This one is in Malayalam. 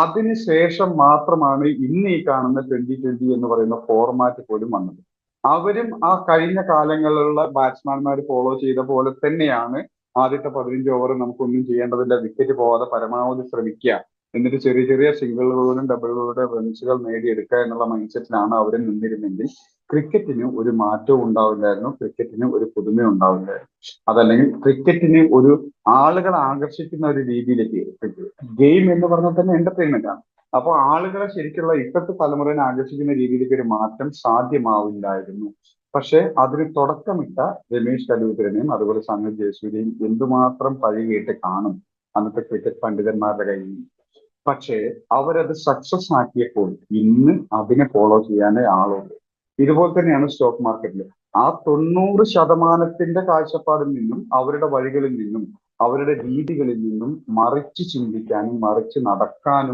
അതിനുശേഷം മാത്രമാണ് ഇന്ന് ഈ കാണുന്ന 2020 എന്ന് പറയുന്ന ഫോർമാറ്റ് പോലും വന്നത്. അവരും ആ കഴിഞ്ഞ കാലങ്ങളിലുള്ള ബാറ്റ്സ്മാൻമാർ ഫോളോ ചെയ്ത പോലെ തന്നെയാണ് ആദ്യത്തെ 15 ഓവർ നമുക്കൊന്നും ചെയ്യേണ്ടതില്ല, വിക്കറ്റ് പോവാതെ പരമാവധി ശ്രമിക്കുക, എന്നിട്ട് ചെറിയ ചെറിയ സിംഗിളുകളുടെയും ഡബിളുകളുടെയും റൺസുകൾ നേടിയെടുക്കുക എന്നുള്ള മൈൻഡ് സെറ്റിലാണ് അവർ നിന്നിരുന്നെങ്കിൽ ക്രിക്കറ്റിന് ഒരു മാറ്റവും ഉണ്ടാവില്ലായിരുന്നു, ക്രിക്കറ്റിന് ഒരു പുതുമയും ഉണ്ടാവില്ലായിരുന്നു. അതല്ലെങ്കിൽ ക്രിക്കറ്റിന് ഒരു ആളുകളെ ആകർഷിക്കുന്ന ഒരു രീതിയിലേക്ക് ഗെയിം എന്ന് പറഞ്ഞാൽ തന്നെ എന്റർടൈൻമെന്റ് ആണ്. അപ്പോൾ ആളുകളെ ശരിക്കുള്ള ഇപ്പോഴത്തെ തലമുറയെ ആകർഷിക്കുന്ന രീതിയിലേക്ക് ഒരു മാറ്റം സാധ്യമാവില്ലായിരുന്നു. പക്ഷെ അതിന് തുടക്കമിട്ട രമേശ് കല്ലൂരിനെയും അതുപോലെ സനൽ ജയസൂര്യയും എന്തുമാത്രം പഴി കേട്ട് കാണും അന്നത്തെ ക്രിക്കറ്റ് പണ്ഡിതന്മാരുടെ കയ്യിൽ നിന്ന്. പക്ഷേ അവരത് സക്സസ് ആക്കിയപ്പോൾ ഇന്ന് അതിനെ ഫോളോ ചെയ്യാനേ ആളുള്ളൂ. ഇതുപോലെ തന്നെയാണ് സ്റ്റോക്ക് മാർക്കറ്റിൽ. ആ 90% കാഴ്ചപ്പാടിൽ നിന്നും അവരുടെ വഴികളിൽ നിന്നും അവരുടെ രീതികളിൽ നിന്നും മറിച്ച് ചിന്തിക്കാനും മറിച്ച് നടക്കാനും